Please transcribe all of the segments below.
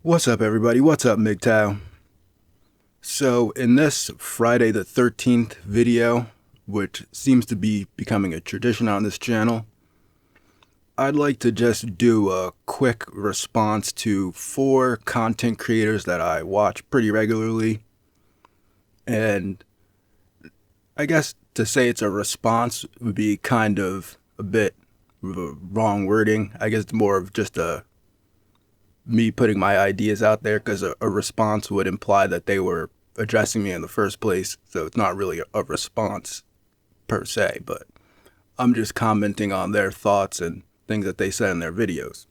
What's up, everybody? What's up, MGTOW? So, in this Friday the 13th video, which seems to be becoming a tradition on this channel, I'd like to just do a quick response to 4 content creators that I watch pretty regularly. And I guess to say it's a response would be kind of a bit wrong wording. I guess it's more of just me putting my ideas out there, because a response would imply that they were addressing me in the first place. So it's not really a response per se, but I'm just commenting on their thoughts and things that they said in their videos.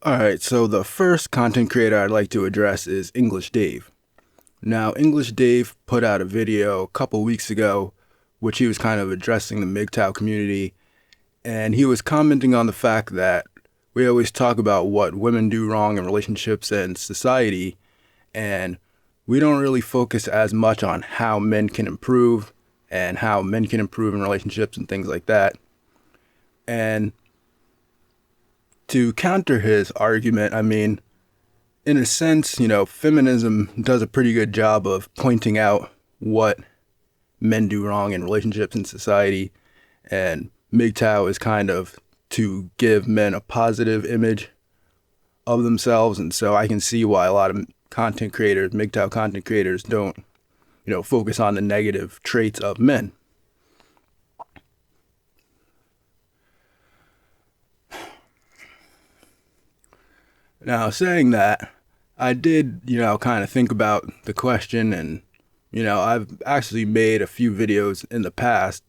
Alright, so the first content creator I'd like to address is English Dave. Now, English Dave put out a video a couple weeks ago, which he was kind of addressing the MGTOW community, and he was commenting on the fact that we always talk about what women do wrong in relationships and society, and we don't really focus as much on how men can improve and how men can improve in relationships and things like that. And to counter his argument, I mean, in a sense, feminism does a pretty good job of pointing out what men do wrong in relationships and society, and MGTOW is kind of to give men a positive image of themselves. And so I can see why a lot of content creators, MGTOW content creators, don't, focus on the negative traits of men. Now, saying that, I did, kind of think about the question, and, I've actually made a few videos in the past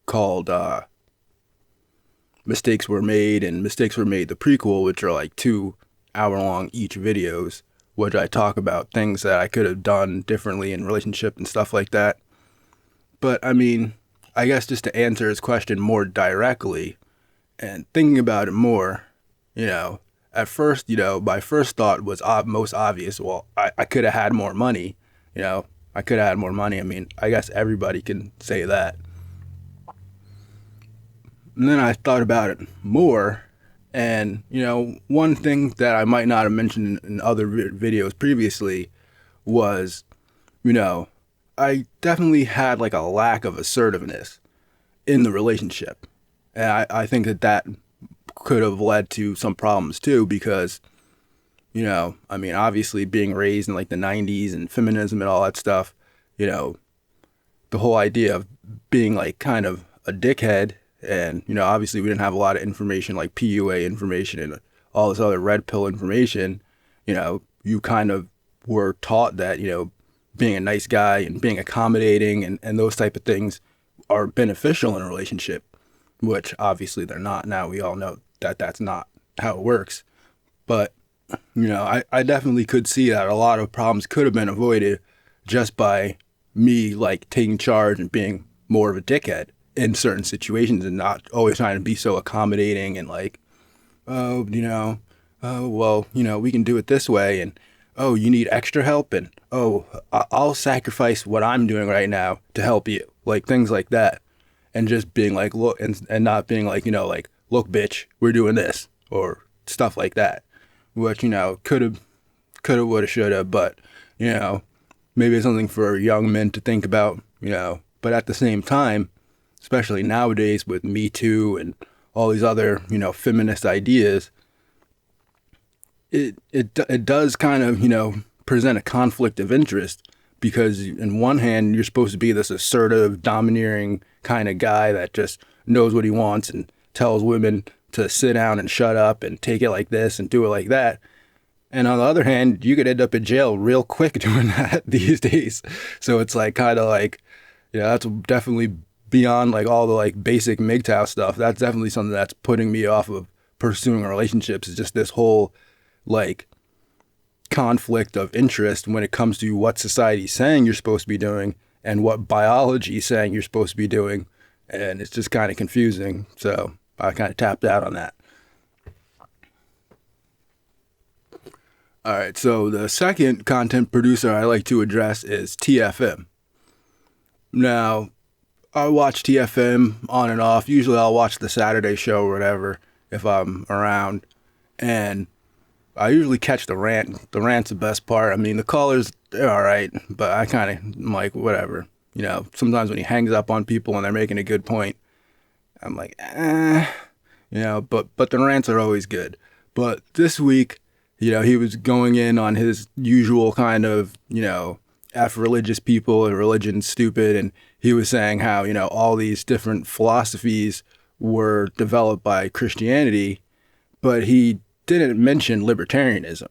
called Mistakes Were Made and Mistakes Were Made the prequel, which are like 2-hour-long each videos, which I talk about things that I could have done differently in relationship and stuff like that. But, I mean, I guess just to answer his question more directly and thinking about it more, at first, my first thought was most obvious. Well, I could have had more money. I could have had more money. I mean, I guess everybody can say that. And then I thought about it more. And, one thing that I might not have mentioned in other videos previously was, I definitely had like a lack of assertiveness in the relationship. And I think that could have led to some problems too, because, I mean, obviously being raised in like the 90s and feminism and all that stuff, the whole idea of being like kind of a dickhead, and, obviously we didn't have a lot of information like PUA information and all this other red pill information. You kind of were taught that, being a nice guy and being accommodating and those type of things are beneficial in a relationship, which obviously they're not. Now we all know that that's not how it works. But, I definitely could see that a lot of problems could have been avoided just by me like taking charge and being more of a dickhead in certain situations, and not always trying to be so accommodating and like, oh, well, we can do it this way, and oh, you need extra help, and oh, I'll sacrifice what I'm doing right now to help you, like things like that. And just being like, look, and not being like, like, look, bitch, we're doing this, or stuff like that, which, could have, would have, should have, but, maybe it's something for young men to think about, but at the same time, especially nowadays with Me Too and all these other, feminist ideas, it does kind of, present a conflict of interest, because in one hand, you're supposed to be this assertive, domineering kind of guy that just knows what he wants and tells women to sit down and shut up and take it like this and do it like that. And on the other hand, you could end up in jail real quick doing that these days. So it's like kind of like, that's definitely beyond like all the like basic MGTOW stuff. That's definitely something that's putting me off of pursuing relationships, is just this whole like conflict of interest when it comes to what society's saying you're supposed to be doing and what biology is saying you're supposed to be doing. And it's just kind of confusing. So I kind of tapped out on that. All right, so the second content producer I like to address is TFM. Now, I watch TFM on and off. Usually I'll watch the Saturday show or whatever if I'm around. And I usually catch the rant. The rant's the best part. I mean, the callers, they're all right, but I kind of am like, whatever. You know, sometimes when he hangs up on people and they're making a good point, I'm like, you know, but the rants are always good. But this week, you know, he was going in on his usual kind of, you know, F religious people and religion's stupid. And he was saying how, you know, all these different philosophies were developed by Christianity, but he didn't mention libertarianism.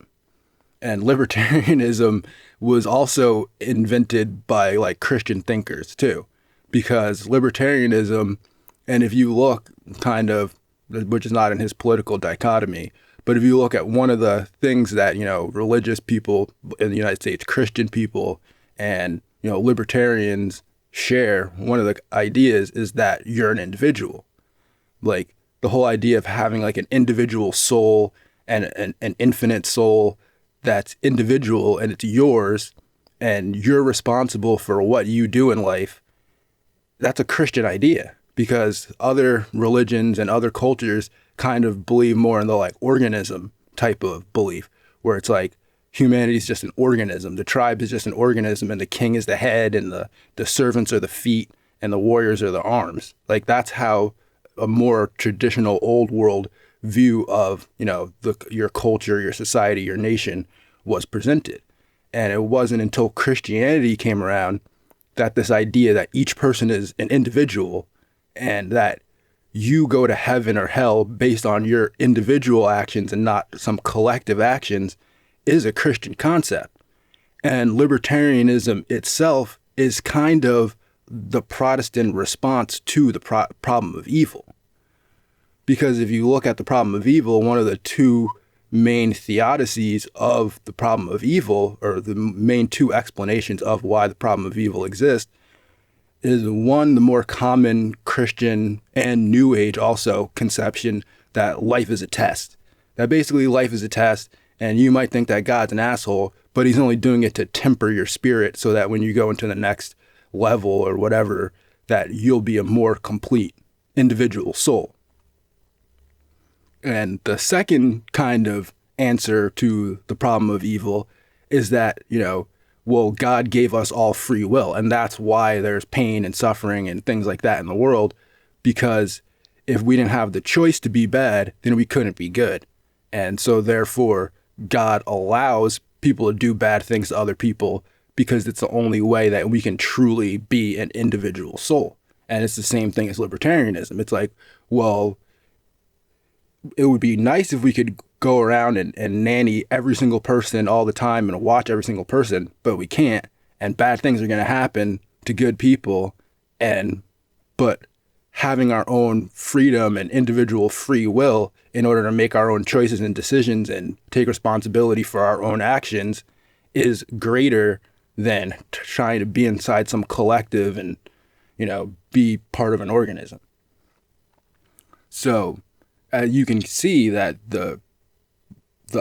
And libertarianism was also invented by like Christian thinkers too, because libertarianism, and if you look kind of, which is not in his political dichotomy, but if you look at one of the things that, you know, religious people in the United States, Christian people and, you know, libertarians share, one of the ideas is that you're an individual. Like the whole idea of having like an individual soul and an infinite soul that's individual and it's yours and you're responsible for what you do in life. That's a Christian idea, because other religions and other cultures kind of believe more in the like organism type of belief, where it's like humanity is just an organism. The tribe is just an organism and the king is the head and the servants are the feet and the warriors are the arms. Like that's how a more traditional old world view of, you know, your culture, your society, your nation was presented. And it wasn't until Christianity came around that this idea that each person is an individual and that you go to heaven or hell based on your individual actions and not some collective actions is a Christian concept. And libertarianism itself is kind of the Protestant response to the problem of evil. Because if you look at the problem of evil, one of the two main theodicies of the problem of evil, or the main two explanations of why the problem of evil exists, is one, the more common Christian and New Age also conception that life is a test. That basically life is a test, and you might think that God's an asshole, but he's only doing it to temper your spirit so that when you go into the next level or whatever, that you'll be a more complete individual soul. And the second kind of answer to the problem of evil is that, you know, well, God gave us all free will, and that's why there's pain and suffering and things like that in the world, because if we didn't have the choice to be bad, then we couldn't be good. And so therefore, God allows people to do bad things to other people because it's the only way that we can truly be an individual soul. And it's the same thing as libertarianism. It's like, well, it would be nice if we could go around and nanny every single person all the time and watch every single person, but we can't. And bad things are going to happen to good people. But having our own freedom and individual free will in order to make our own choices and decisions and take responsibility for our own actions is greater than trying to be inside some collective and, you know, be part of an organism. So you can see that the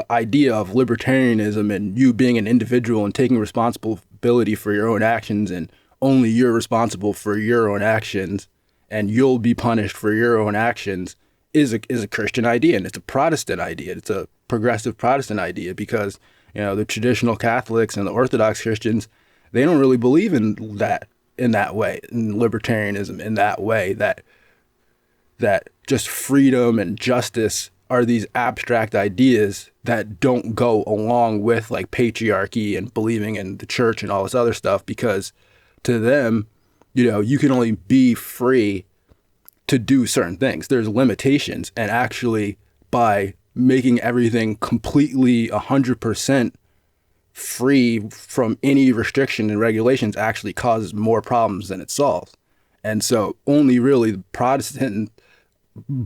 idea of libertarianism and you being an individual and taking responsibility for your own actions, and only you're responsible for your own actions and you'll be punished for your own actions, is a Christian idea, and it's a Protestant idea. It's a progressive Protestant idea, because, you know, the traditional Catholics and the Orthodox Christians, they don't really believe in that way, in libertarianism in that way, that just freedom and justice are these abstract ideas that don't go along with like patriarchy and believing in the church and all this other stuff, because to them, you know, you can only be free to do certain things. There's limitations, and actually by making everything completely 100% free from any restriction and regulations actually causes more problems than it solves. And so only really the Protestant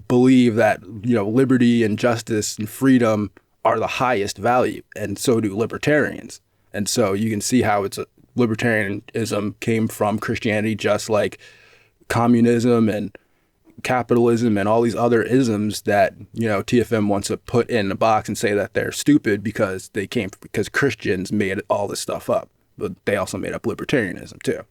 believe that, you know, liberty and justice and freedom are the highest value, and so do libertarians. And so you can see how libertarianism came from Christianity, just like communism and capitalism and all these other isms that, you know, TFM wants to put in a box and say that they're stupid because because Christians made all this stuff up, but they also made up libertarianism too.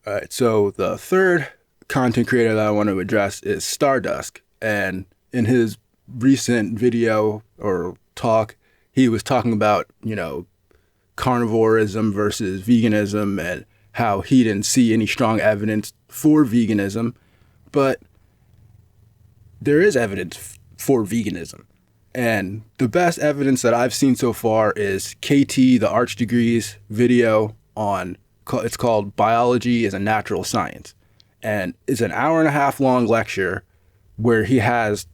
All right, so the third content creator that I want to address is Stardust. And in his recent video or talk, he was talking about, carnivorism versus veganism and how he didn't see any strong evidence for veganism. But there is evidence for veganism. And the best evidence that I've seen so far is KT, the Arch Degrees video on, it's called Biology is a Natural Science. And it's an 1.5 hour long lecture where he has,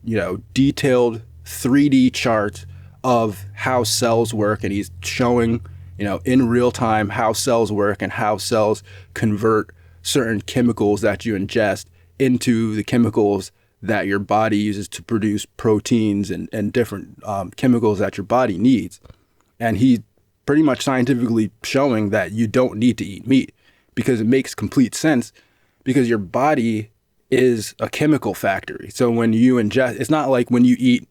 detailed 3D charts of how cells work. And he's showing, in real time how cells work and how cells convert certain chemicals that you ingest into the chemicals that your body uses to produce proteins and different chemicals that your body needs. And he's pretty much scientifically showing that you don't need to eat meat because it makes complete sense because your body is a chemical factory. So when you ingest, it's not like when you eat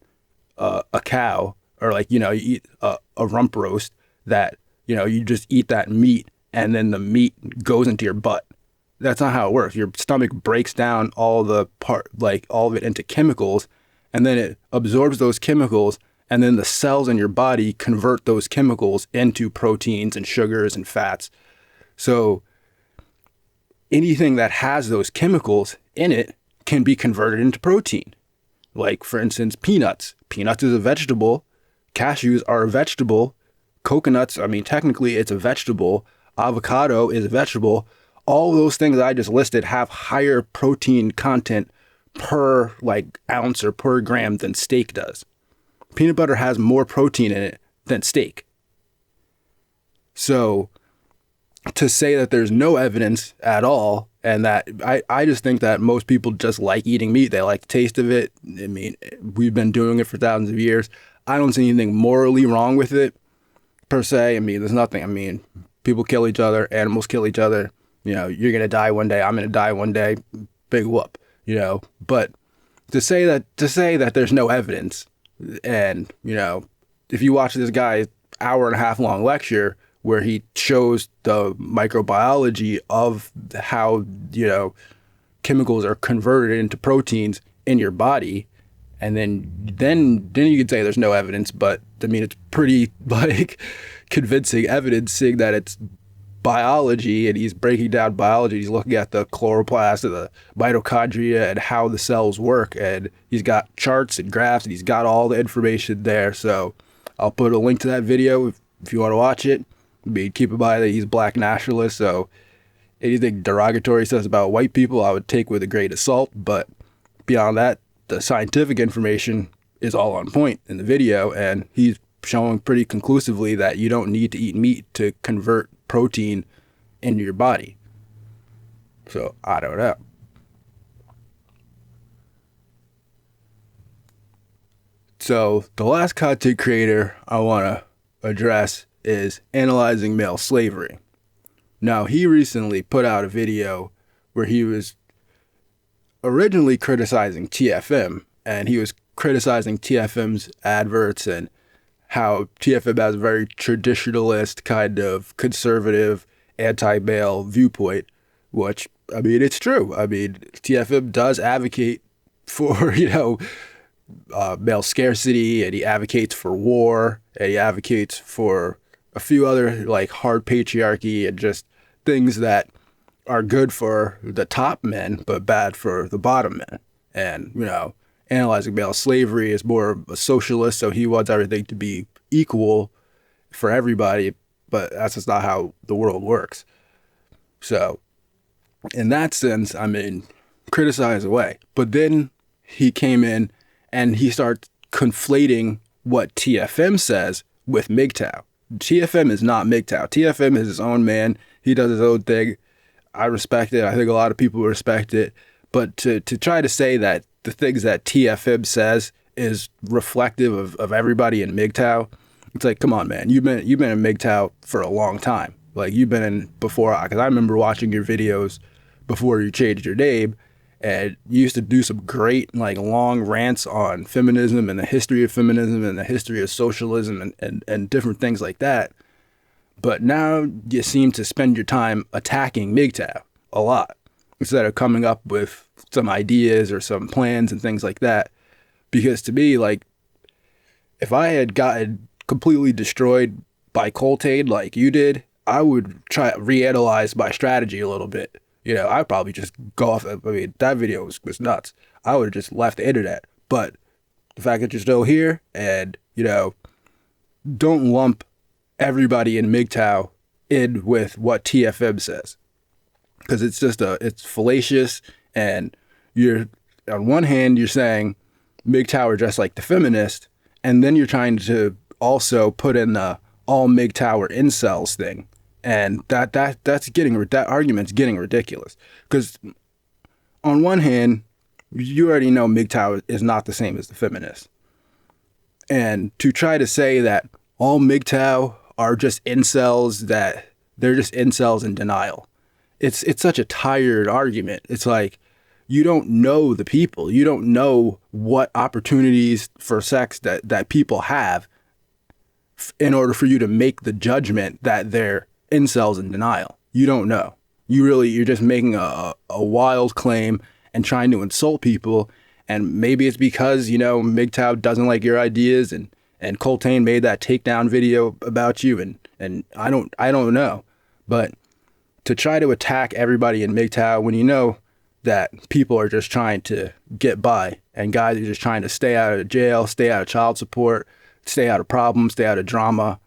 a cow or you eat a rump roast that, you just eat that meat and then the meat goes into your butt. That's not how it works. Your stomach breaks down all of it into chemicals, and then it absorbs those chemicals, and then the cells in your body convert those chemicals into proteins and sugars and fats. So anything that has those chemicals in it can be converted into protein. Like, for instance, peanuts. Peanuts is a vegetable. Cashews are a vegetable. Coconuts, technically it's a vegetable. Avocado is a vegetable. All those things that I just listed have higher protein content per ounce or per gram than steak does. Peanut butter has more protein in it than steak. So to say that there's no evidence at all, and that I just think that most people just like eating meat. They like the taste of it. We've been doing it for thousands of years. I don't see anything morally wrong with it per se. There's nothing. People kill each other. Animals kill each other. You're going to die one day. I'm going to die one day. Big whoop, but to say that there's no evidence and, if you watch this guy's 1.5 hour long lecture where he shows the microbiology of how, chemicals are converted into proteins in your body. And then you could say there's no evidence, but it's pretty convincing evidence saying that it's biology, and he's breaking down biology. He's looking at the chloroplast, the mitochondria, and how the cells work. And he's got charts and graphs, and he's got all the information there. So I'll put a link to that video if you want to watch it. Keep in mind that he's a black nationalist, so anything derogatory he says about white people, I would take with a grain of salt. But beyond that, the scientific information is all on point in the video, and he's showing pretty conclusively that you don't need to eat meat to convert protein into your body. So I don't know. So the last content creator I want to address is Analyzing Male Slavery. Now, he recently put out a video where he was originally criticizing TFM, and he was criticizing TFM's adverts and how TFM has a very traditionalist kind of conservative anti-male viewpoint, which, it's true. TFM does advocate for, male scarcity, and he advocates for war, and he advocates for a few other hard patriarchy and just things that are good for the top men, but bad for the bottom men. And, Analyzing Male Slavery is more of a socialist, so he wants everything to be equal for everybody, but that's just not how the world works. So in that sense, criticize away. But then he came in and he starts conflating what TFM says with MGTOW. TFM is not MGTOW. TFM is his own man. He does his own thing. I respect it. I think a lot of people respect it. But to try to say that the things that TFM says is reflective of everybody in MGTOW, it's come on, man. You've been in MGTOW for a long time. You've been in before, because I remember watching your videos before you changed your name, and you used to do some great long rants on feminism and the history of feminism and the history of socialism and different things like that. But now you seem to spend your time attacking MGTOW a lot instead of coming up with some ideas or some plans and things like that. Because to me, like, if I had gotten completely destroyed by Coltaid like you did, I would try to reanalyze my strategy a little bit. You know, I'd probably just go off. I mean, that video was nuts. I would have just left the internet. But the fact that you're still here and, you know, don't lump everybody in MGTOW in with what TFM says. Because it's just it's fallacious. And you're, on one hand, you're saying MGTOW are just like the feminist. And then you're trying to also put in the all MGTOW are incels thing. And that argument's getting ridiculous. Because on one hand, you already know MGTOW is not the same as the feminists. And to try to say that all MGTOW are just incels, that they're just incels in denial. It's such a tired argument. It's like, you don't know the people. You don't know what opportunities for sex that people have in order for you to make the judgment that they're incels in denial. You don't know. You're just making a wild claim and trying to insult people. And maybe it's because, you know, MGTOW doesn't like your ideas and Coltaid made that takedown video about you and I don't know. But to try to attack everybody in MGTOW when you know that people are just trying to get by and guys are just trying to stay out of jail, stay out of child support, stay out of problems, stay out of drama.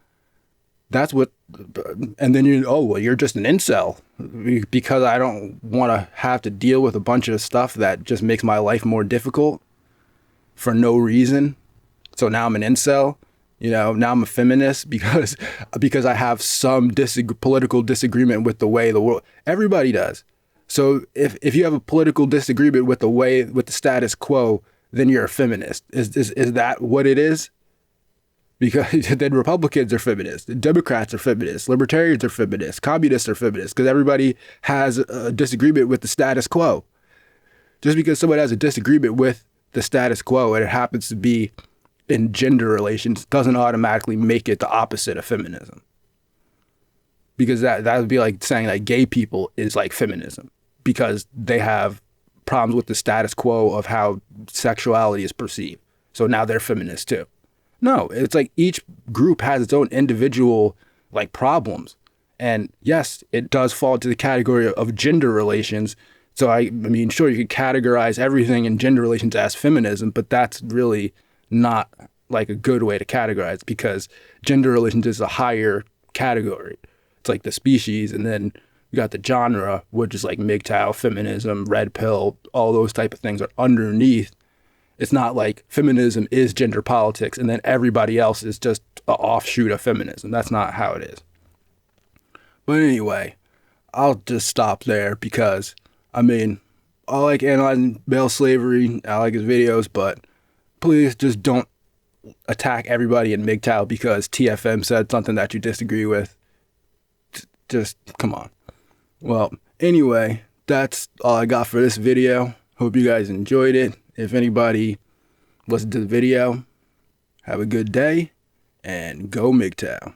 That's what, and then you're just an incel because I don't want to have to deal with a bunch of stuff that just makes my life more difficult for no reason. So now I'm an incel, you know, now I'm a feminist because I have some political disagreement with the way the world, everybody does. So if you have a political disagreement with the status quo, then you're a feminist. Is that what it is? Because then Republicans are feminists, Democrats are feminists, Libertarians are feminists, Communists are feminists, because everybody has a disagreement with the status quo. Just because someone has a disagreement with the status quo and it happens to be in gender relations doesn't automatically make it the opposite of feminism. Because that would be like saying that gay people is like feminism because they have problems with the status quo of how sexuality is perceived. So now they're feminists too. No, it's like each group has its own individual like problems. And yes, it does fall into the category of gender relations. So I mean, sure, you could categorize everything in gender relations as feminism, but that's really not like a good way to categorize because gender relations is a higher category. It's like the species, and then you got the genre, which is like MGTOW, feminism, red pill, all those type of things are underneath. It's not like feminism is gender politics and then everybody else is just an offshoot of feminism. That's not how it is. But anyway, I'll just stop there because, I mean, I like analyzing male slavery. I like his videos, but please just don't attack everybody in MGTOW because TFM said something that you disagree with. Just come on. Well, anyway, that's all I got for this video. Hope you guys enjoyed it. If anybody listened to the video, have a good day and go MGTOW.